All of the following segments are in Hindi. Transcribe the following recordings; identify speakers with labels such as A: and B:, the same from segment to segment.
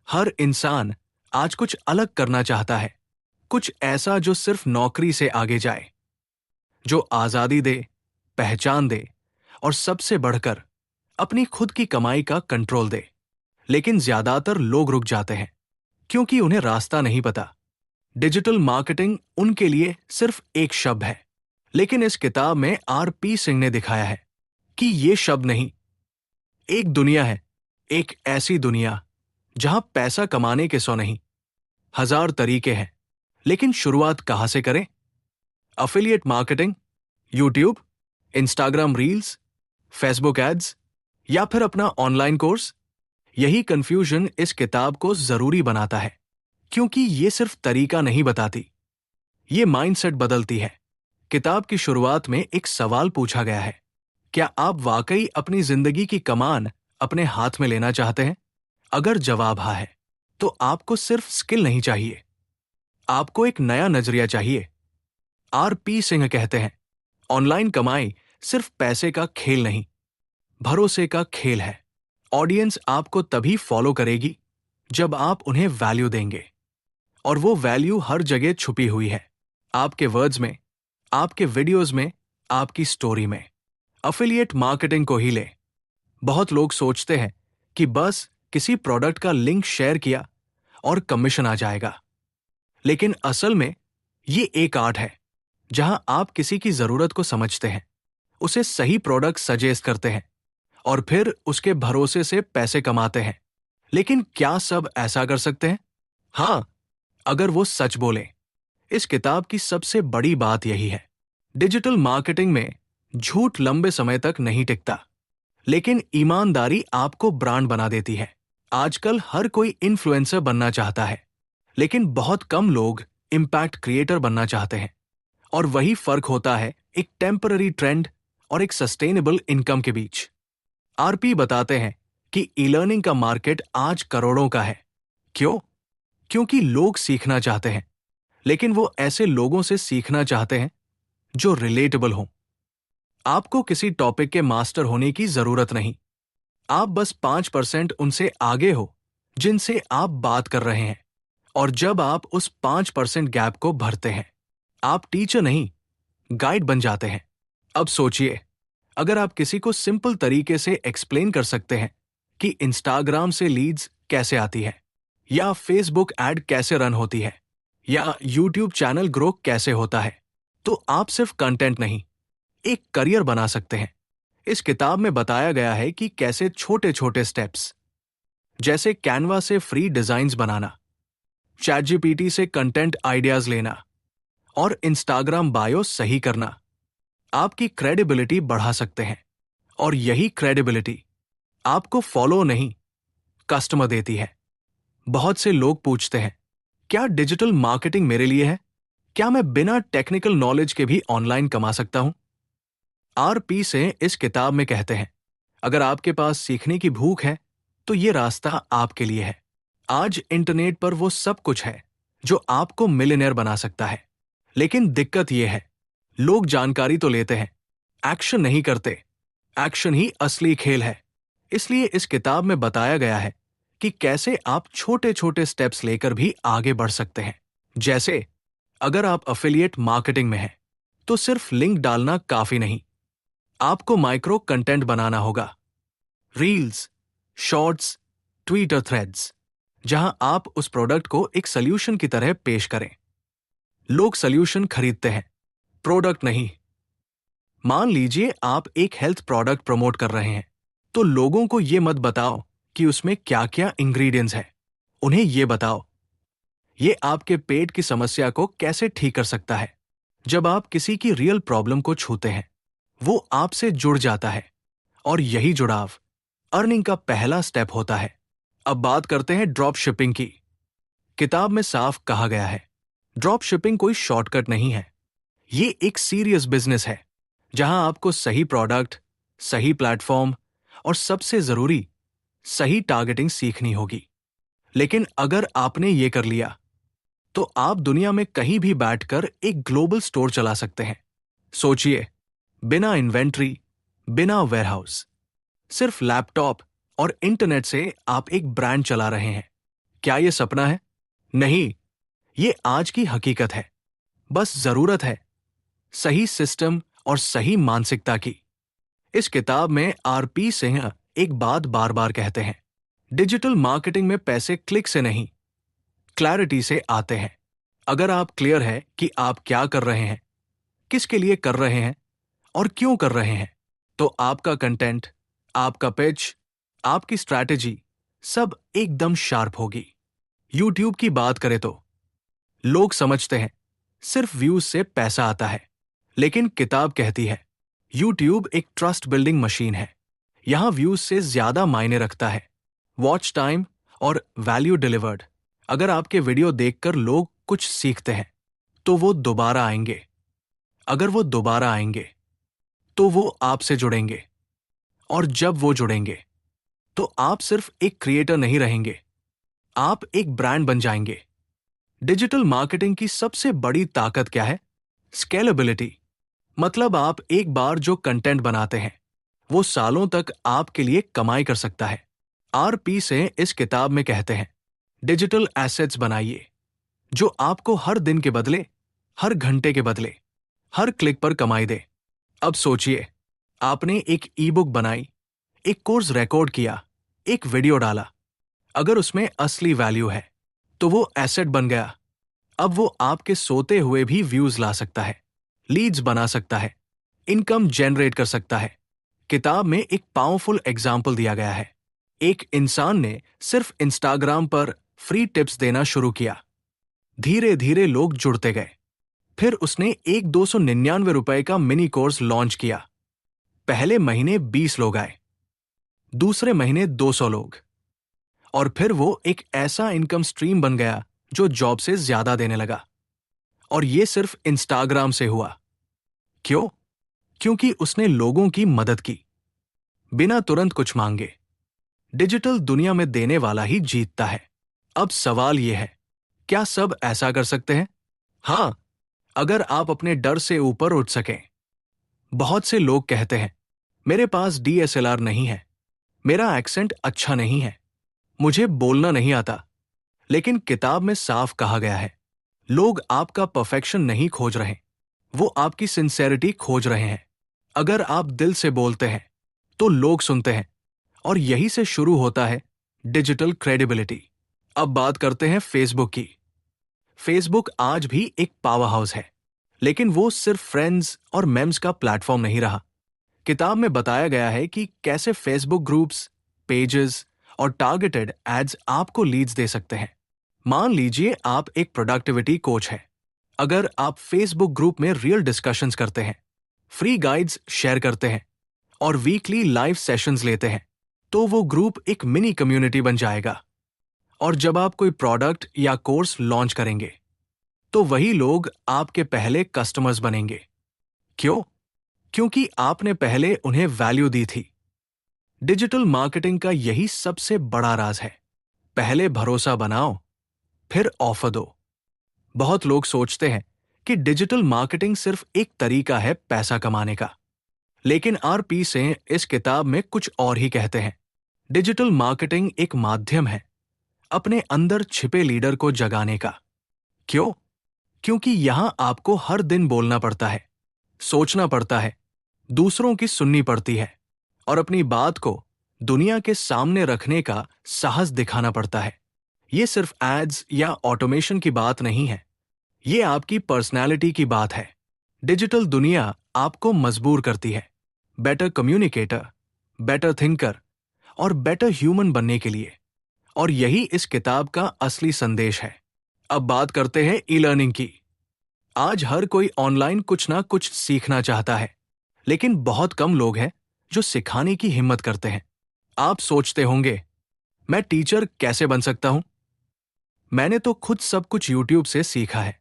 A: हर इंसान आज कुछ अलग करना चाहता है, कुछ ऐसा जो सिर्फ नौकरी से आगे जाए, जो आजादी दे, पहचान दे और सबसे बढ़कर अपनी खुद की कमाई का कंट्रोल दे। लेकिन ज्यादातर लोग रुक जाते हैं क्योंकि उन्हें रास्ता नहीं पता। डिजिटल मार्केटिंग उनके लिए सिर्फ एक शब्द है, लेकिन इस किताब में आर.पी. सिंह ने दिखाया है कि ये शब्द नहीं, एक दुनिया है। एक ऐसी दुनिया जहां पैसा कमाने के 100 नहीं, 1000 तरीके हैं। लेकिन शुरुआत कहां से करें? Affiliate marketing, YouTube, Instagram reels, Facebook ads या फिर अपना ऑनलाइन कोर्स? यही कंफ्यूजन इस किताब को जरूरी बनाता है, क्योंकि ये सिर्फ तरीका नहीं बताती, ये माइंडसेट बदलती है। किताब की शुरुआत में एक सवाल पूछा गया है, क्या आप वाकई अपनी जिंदगी की कमान अपने हाथ में लेना चाहते हैं? अगर जवाब हाँ है, तो आपको सिर्फ स्किल नहीं चाहिए, आपको एक नया नजरिया चाहिए। आर.पी. सिंह कहते हैं, ऑनलाइन कमाई सिर्फ पैसे का खेल नहीं, भरोसे का खेल है। ऑडियंस आपको तभी फॉलो करेगी जब आप उन्हें वैल्यू देंगे, और वो वैल्यू हर जगह छुपी हुई है, आपके वर्ड्स में, आपके वीडियोस में, आपकी स्टोरी में। अफिलिएट मार्केटिंग को ही ले। बहुत लोग सोचते हैं कि बस किसी प्रोडक्ट का लिंक शेयर किया और कमीशन आ जाएगा, लेकिन असल में ये एक आर्ट है जहां आप किसी की जरूरत को समझते हैं, उसे सही प्रोडक्ट सजेस्ट करते हैं और फिर उसके भरोसे से पैसे कमाते हैं। लेकिन क्या सब ऐसा कर सकते हैं? हाँ, अगर वो सच बोले। इस किताब की सबसे बड़ी बात यही है, डिजिटल मार्केटिंग में झूठ लंबे समय तक नहीं टिकता, लेकिन ईमानदारी आपको ब्रांड बना देती है। आजकल हर कोई इन्फ्लुएंसर बनना चाहता है, लेकिन बहुत कम लोग इम्पैक्ट क्रिएटर बनना चाहते हैं। और वही फर्क होता है एक टेम्पररी ट्रेंड और एक सस्टेनेबल इनकम के बीच। आर.पी. बताते हैं कि ई लर्निंग का मार्केट आज करोड़ों का है। क्यों? क्योंकि लोग सीखना चाहते हैं, लेकिन वो ऐसे लोगों से सीखना चाहते हैं जो रिलेटेबल हों। आपको किसी टॉपिक के मास्टर होने की जरूरत नहीं, आप बस 5% उनसे आगे हो जिनसे आप बात कर रहे हैं। और जब आप उस 5% गैप को भरते हैं, आप टीचर नहीं, गाइड बन जाते हैं। अब सोचिए, अगर आप किसी को सिंपल तरीके से एक्सप्लेन कर सकते हैं कि इंस्टाग्राम से लीड्स कैसे आती है, या फेसबुक ऐड कैसे रन होती है, या यूट्यूब चैनल ग्रो कैसे होता है, तो आप सिर्फ कंटेंट नहीं, एक करियर बना सकते हैं। इस किताब में बताया गया है कि कैसे छोटे छोटे स्टेप्स, जैसे कैनवा से फ्री डिजाइन्स बनाना, चैटजीपीटी से कंटेंट आइडियाज लेना और इंस्टाग्राम बायो सही करना, आपकी क्रेडिबिलिटी बढ़ा सकते हैं। और यही क्रेडिबिलिटी आपको फॉलो नहीं, कस्टमर देती है। बहुत से लोग पूछते हैं, क्या डिजिटल मार्केटिंग मेरे लिए है? क्या मैं बिना टेक्निकल नॉलेज के भी ऑनलाइन कमा सकता हूं? आर.पी. से इस किताब में कहते हैं, अगर आपके पास सीखने की भूख है तो ये रास्ता आपके लिए है। आज इंटरनेट पर वो सब कुछ है जो आपको मिलियनेयर बना सकता है, लेकिन दिक्कत ये है, लोग जानकारी तो लेते हैं, एक्शन नहीं करते। एक्शन ही असली खेल है। इसलिए इस किताब में बताया गया है कि कैसे आप छोटे छोटे स्टेप्स लेकर भी आगे बढ़ सकते हैं। जैसे, अगर आप अफिलिएट मार्केटिंग में हैं, तो सिर्फ लिंक डालना काफी नहीं, आपको माइक्रो कंटेंट बनाना होगा, रील्स, शॉर्ट्स, ट्विटर थ्रेड्स, जहां आप उस प्रोडक्ट को एक सॉल्यूशन की तरह पेश करें। लोग सॉल्यूशन खरीदते हैं, प्रोडक्ट नहीं। मान लीजिए आप एक हेल्थ प्रोडक्ट प्रमोट कर रहे हैं, तो लोगों को यह मत बताओ कि उसमें क्या क्या इंग्रेडिएंट्स हैं, उन्हें यह बताओ ये आपके पेट की समस्या को कैसे ठीक कर सकता है। जब आप किसी की रियल प्रॉब्लम को छूते हैं, वो आपसे जुड़ जाता है, और यही जुड़ाव अर्निंग का पहला स्टेप होता है। अब बात करते हैं ड्रॉप शिपिंग की। किताब में साफ कहा गया है, ड्रॉप शिपिंग कोई शॉर्टकट नहीं है, ये एक सीरियस बिजनेस है जहां आपको सही प्रोडक्ट, सही प्लेटफॉर्म और सबसे जरूरी, सही टारगेटिंग सीखनी होगी। लेकिन अगर आपने ये कर लिया, तो आप दुनिया में कहीं भी बैठकर एक ग्लोबल स्टोर चला सकते हैं। सोचिए, बिना इन्वेंट्री, बिना वेयरहाउस, सिर्फ लैपटॉप और इंटरनेट से आप एक ब्रांड चला रहे हैं। क्या ये सपना है? नहीं, ये आज की हकीकत है। बस जरूरत है सही सिस्टम और सही मानसिकता की। इस किताब में आरपी सिंह एक बात बार बार कहते हैं, डिजिटल मार्केटिंग में पैसे क्लिक से नहीं, क्लैरिटी से आते हैं। अगर आप क्लियर है कि आप क्या कर रहे हैं, किसके लिए कर रहे हैं और क्यों कर रहे हैं, तो आपका कंटेंट, आपका पिच, आपकी स्ट्रैटेजी सब एकदम शार्प होगी। यूट्यूब की बात करें तो लोग समझते हैं सिर्फ व्यूज से पैसा आता है, लेकिन किताब कहती है यूट्यूब एक ट्रस्ट बिल्डिंग मशीन है। यहां व्यूज से ज्यादा मायने रखता है वॉच टाइम और वैल्यू डिलीवर्ड। अगर आपके वीडियो देखकर लोग कुछ सीखते हैं तो वो दोबारा आएंगे। अगर वो दोबारा आएंगे तो वो आपसे जुड़ेंगे, और जब वो जुड़ेंगे तो आप सिर्फ एक क्रिएटर नहीं रहेंगे, आप एक ब्रांड बन जाएंगे। डिजिटल मार्केटिंग की सबसे बड़ी ताकत क्या है? स्केलेबिलिटी। मतलब आप एक बार जो कंटेंट बनाते हैं वो सालों तक आपके लिए कमाई कर सकता है। आरपी से इस किताब में कहते हैं, डिजिटल एसेट्स बनाइए जो आपको हर दिन के बदले, हर घंटे के बदले, हर क्लिक पर कमाई दे। अब सोचिए, आपने एक ई बुक बनाई, एक कोर्स रिकॉर्ड किया, एक वीडियो डाला। अगर उसमें असली वैल्यू है तो वो एसेट बन गया। अब वो आपके सोते हुए भी व्यूज ला सकता है, लीड्स बना सकता है, इनकम जनरेट कर सकता है। किताब में एक पावरफुल एग्जाम्पल दिया गया है। एक इंसान ने सिर्फ इंस्टाग्राम पर फ्री टिप्स देना शुरू किया। धीरे धीरे लोग जुड़ते गए। फिर उसने एक ₹299 का मिनी कोर्स लॉन्च किया। पहले महीने 20 लोग आए, दूसरे महीने 200 लोग, और फिर वो एक ऐसा इनकम स्ट्रीम बन गया जो जॉब से ज्यादा देने लगा। और ये सिर्फ इंस्टाग्राम से हुआ। क्यों? क्योंकि उसने लोगों की मदद की बिना तुरंत कुछ मांगे। डिजिटल दुनिया में देने वाला ही जीतता है। अब सवाल यह है, क्या सब ऐसा कर सकते हैं? हां, अगर आप अपने डर से ऊपर उठ सकें। बहुत से लोग कहते हैं, मेरे पास डीएसएलआर नहीं है, मेरा एक्सेंट अच्छा नहीं है, मुझे बोलना नहीं आता। लेकिन किताब में साफ कहा गया है, लोग आपका परफेक्शन नहीं खोज रहे, वो आपकी सिंसेरिटी खोज रहे हैं। अगर आप दिल से बोलते हैं तो लोग सुनते हैं, और यही से शुरू होता है डिजिटल क्रेडिबिलिटी। अब बात करते हैं फेसबुक की। फेसबुक आज भी एक पावर हाउस है, लेकिन वो सिर्फ फ्रेंड्स और मेम्स का प्लेटफॉर्म नहीं रहा। किताब में बताया गया है कि कैसे फेसबुक ग्रुप्स, पेजेस और टारगेटेड एड्स आपको लीड्स दे सकते हैं। मान लीजिए आप एक प्रोडक्टिविटी कोच हैं। अगर आप फेसबुक ग्रुप में रियल डिस्कशंस करते हैं, फ्री गाइड्स शेयर करते हैं और वीकली लाइव सेशंस लेते हैं, तो वो ग्रुप एक मिनी कम्युनिटी बन जाएगा। और जब आप कोई प्रोडक्ट या कोर्स लॉन्च करेंगे तो वही लोग आपके पहले कस्टमर्स बनेंगे। क्यों? क्योंकि आपने पहले उन्हें वैल्यू दी थी। डिजिटल मार्केटिंग का यही सबसे बड़ा राज है। पहले भरोसा बनाओ, फिर ऑफर दो। बहुत लोग सोचते हैं कि डिजिटल मार्केटिंग सिर्फ एक तरीका है पैसा कमाने का, लेकिन आरपी से इस किताब में कुछ और ही कहते हैं। डिजिटल मार्केटिंग एक माध्यम है अपने अंदर छिपे लीडर को जगाने का। क्यों? क्योंकि यहां आपको हर दिन बोलना पड़ता है, सोचना पड़ता है, दूसरों की सुननी पड़ती है, और अपनी बात को दुनिया के सामने रखने का साहस दिखाना पड़ता है। ये सिर्फ एड्स या ऑटोमेशन की बात नहीं है, ये आपकी पर्सनैलिटी की बात है। डिजिटल दुनिया आपको मजबूर करती है बेटर कम्युनिकेटर, बेटर थिंकर और बेटर ह्यूमन बनने के लिए। और यही इस किताब का असली संदेश है। अब बात करते हैं ई लर्निंग की। आज हर कोई ऑनलाइन कुछ ना कुछ सीखना चाहता है, लेकिन बहुत कम लोग हैं जो सिखाने की हिम्मत करते हैं। आप सोचते होंगे, मैं टीचर कैसे बन सकता हूं? मैंने तो खुद सब कुछ यूट्यूब से सीखा है।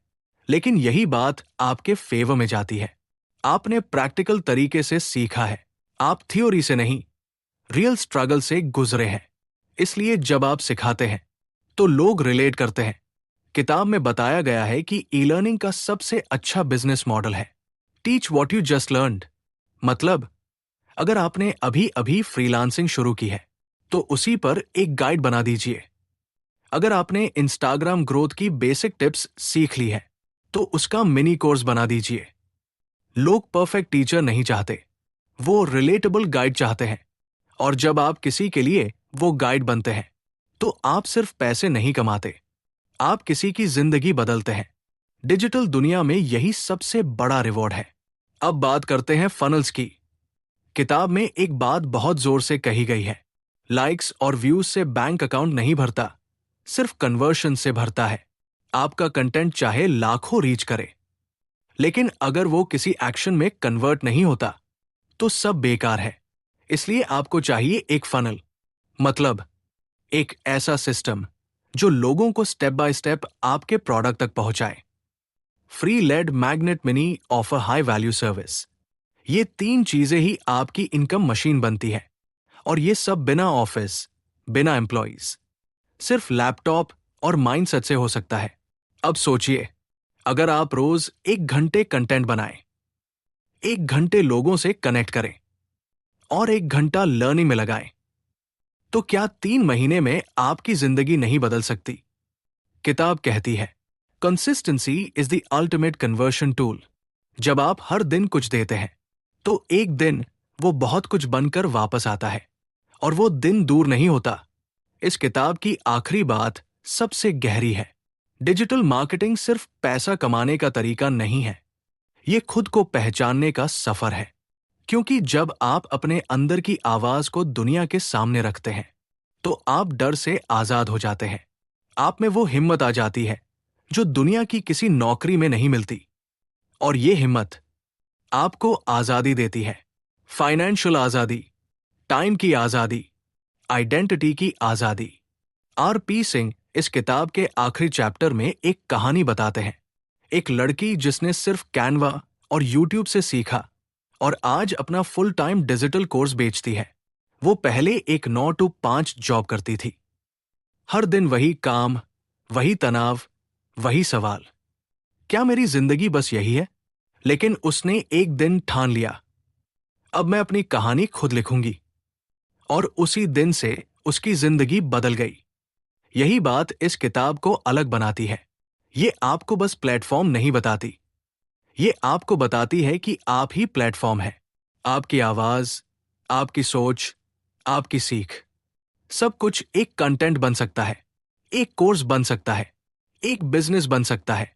A: लेकिन यही बात आपके फेवर में जाती है। आपने प्रैक्टिकल तरीके से सीखा है, आप थ्योरी से नहीं, रियल स्ट्रगल से गुजरे हैं। इसलिए जब आप सिखाते हैं तो लोग रिलेट करते हैं। किताब में बताया गया है कि ई लर्निंग का सबसे अच्छा बिजनेस मॉडल है teach what you just learned. मतलब, अगर आपने अभी अभी फ्रीलांसिंग शुरू की है तो उसी पर एक गाइड बना दीजिए। अगर आपने इंस्टाग्राम ग्रोथ की बेसिक टिप्स सीख ली है तो उसका मिनी कोर्स बना दीजिए। लोग परफेक्ट टीचर नहीं चाहते, वो रिलेटेबल गाइड चाहते हैं। और जब आप किसी के लिए वो गाइड बनते हैं तो आप सिर्फ पैसे नहीं कमाते, आप किसी की जिंदगी बदलते हैं। डिजिटल दुनिया में यही सबसे बड़ा रिवॉर्ड है। अब बात करते हैं फनल्स की। किताब में एक बात बहुत जोर से कही गई है, लाइक्स और व्यूज से बैंक अकाउंट नहीं भरता, सिर्फ कन्वर्शन से भरता है। आपका कंटेंट चाहे लाखों रीच करे, लेकिन अगर वो किसी एक्शन में कन्वर्ट नहीं होता तो सब बेकार है। इसलिए आपको चाहिए एक फनल, मतलब एक ऐसा सिस्टम जो लोगों को स्टेप बाय स्टेप आपके प्रोडक्ट तक पहुंचाए। Free lead, magnet, mini offer, high value service, ये 3 चीजें ही आपकी इनकम मशीन बनती है। और ये सब बिना ऑफिस, बिना एम्प्लॉइज, सिर्फ लैपटॉप और माइंडसेट से हो सकता है। अब सोचिए, अगर आप रोज 1 घंटे कंटेंट बनाएं, 1 घंटे लोगों से कनेक्ट करें और 1 घंटा लर्निंग में लगाएं, तो क्या 3 महीने में आपकी जिंदगी नहीं बदल सकती? किताब कहती है, consistency is the ultimate conversion tool. जब आप हर दिन कुछ देते हैं तो एक दिन वो बहुत कुछ बनकर वापस आता है, और वो दिन दूर नहीं होता। इस किताब की आखिरी बात सबसे गहरी है। डिजिटल मार्केटिंग सिर्फ पैसा कमाने का तरीका नहीं है, ये खुद को पहचानने का सफर है। क्योंकि जब आप अपने अंदर की आवाज को दुनिया के सामने रखते हैं तो आप डर से आजाद हो जाते हैं। आप में वो हिम्मत आ जाती है जो दुनिया की किसी नौकरी में नहीं मिलती। और ये हिम्मत आपको आजादी देती है। फाइनेंशियल आजादी, टाइम की आजादी, आइडेंटिटी की आजादी। आर.पी. सिंह इस किताब के आखिरी चैप्टर में एक कहानी बताते हैं। एक लड़की जिसने सिर्फ कैनवा और यूट्यूब से सीखा और आज अपना फुल टाइम डिजिटल कोर्स बेचती है। वो पहले एक 9 to 5 जॉब करती थी। हर दिन वही काम, वही तनाव, वही सवाल, क्या मेरी जिंदगी बस यही है? लेकिन उसने एक दिन ठान लिया, अब मैं अपनी कहानी खुद लिखूंगी। और उसी दिन से उसकी जिंदगी बदल गई। यही बात इस किताब को अलग बनाती है। ये आपको बस प्लेटफॉर्म नहीं बताती, ये आपको बताती है कि आप ही प्लेटफॉर्म है। आपकी आवाज, आपकी सोच, आपकी सीख, सब कुछ एक कंटेंट बन सकता है, एक कोर्स बन सकता है, एक बिजनेस बन सकता है।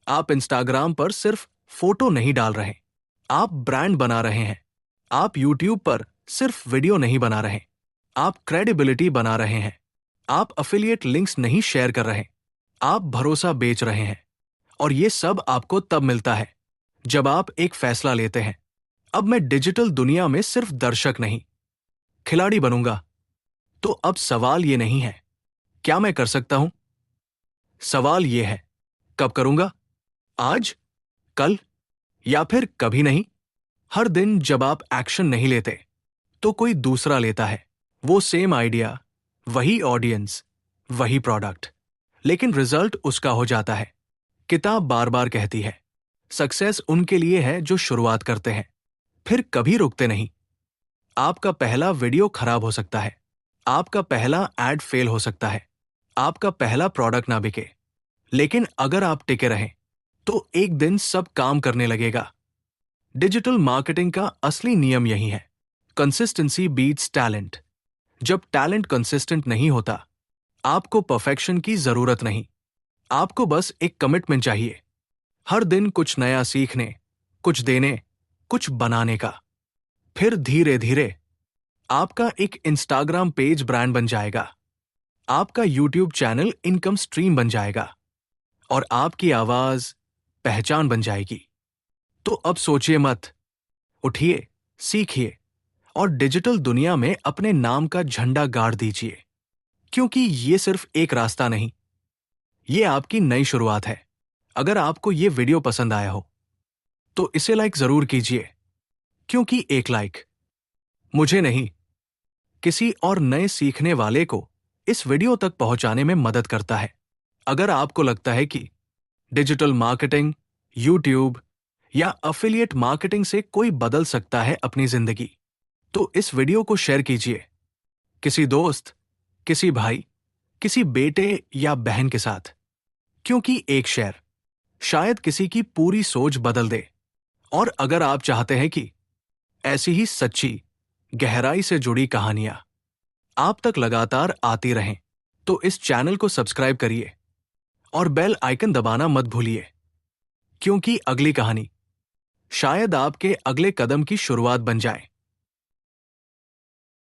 A: आप इंस्टाग्राम पर सिर्फ फोटो नहीं डाल रहे, आप ब्रांड बना रहे हैं। आप यूट्यूब पर सिर्फ वीडियो नहीं बना रहे, आप क्रेडिबिलिटी बना रहे हैं। आप अफिलिएट लिंक्स नहीं शेयर कर रहे, आप भरोसा बेच रहे हैं। और ये सब आपको तब मिलता है जब आप एक फैसला लेते हैं, अब मैं डिजिटल दुनिया में सिर्फ दर्शक नहीं, खिलाड़ी बनूंगा। तो अब सवाल ये नहीं है क्या मैं कर सकता हूं, सवाल ये है कब करूंगा? आज, कल, या फिर कभी नहीं? हर दिन जब आप एक्शन नहीं लेते तो कोई दूसरा लेता है। वो सेम आइडिया, वही ऑडियंस, वही प्रोडक्ट, लेकिन रिजल्ट उसका हो जाता है। किताब बार बार कहती है, सक्सेस उनके लिए है जो शुरुआत करते हैं, फिर कभी रुकते नहीं। आपका पहला वीडियो खराब हो सकता है, आपका पहला एड फेल हो सकता है, आपका पहला प्रोडक्ट ना बिके, लेकिन अगर आप टिके रहें तो एक दिन सब काम करने लगेगा। डिजिटल मार्केटिंग का असली नियम यही है, कंसिस्टेंसी बीट्स टैलेंट। जब टैलेंट कंसिस्टेंट नहीं होता, आपको परफेक्शन की जरूरत नहीं, आपको बस एक कमिटमेंट चाहिए। हर दिन कुछ नया सीखने, कुछ देने, कुछ बनाने का। फिर धीरे धीरे आपका एक इंस्टाग्राम पेज ब्रांड बन जाएगा, आपका यूट्यूब चैनल इनकम स्ट्रीम बन जाएगा, और आपकी आवाज पहचान बन जाएगी। तो अब सोचिए मत, उठिए, सीखिए और डिजिटल दुनिया में अपने नाम का झंडा गाड़ दीजिए। क्योंकि ये सिर्फ एक रास्ता नहीं, ये आपकी नई शुरुआत है। अगर आपको ये वीडियो पसंद आया हो तो इसे लाइक जरूर कीजिए, क्योंकि एक लाइक मुझे नहीं, किसी और नए सीखने वाले को इस वीडियो तक पहुंचाने में मदद करता है। अगर आपको लगता है कि डिजिटल मार्केटिंग, यूट्यूब या अफिलिएट मार्केटिंग से कोई बदल सकता है अपनी जिंदगी, तो इस वीडियो को शेयर कीजिए। किसी दोस्त, किसी भाई, किसी बेटे या बहन के साथ, क्योंकि एक शेयर शायद किसी की पूरी सोच बदल दे। और अगर आप चाहते हैं कि ऐसी ही सच्ची, गहराई से जुड़ी कहानियां आप तक लगातार आती रहें, तो इस चैनल को सब्सक्राइब करिए और बेल आइकन दबाना मत भूलिए, क्योंकि अगली कहानी शायद आपके अगले कदम की शुरुआत बन जाए।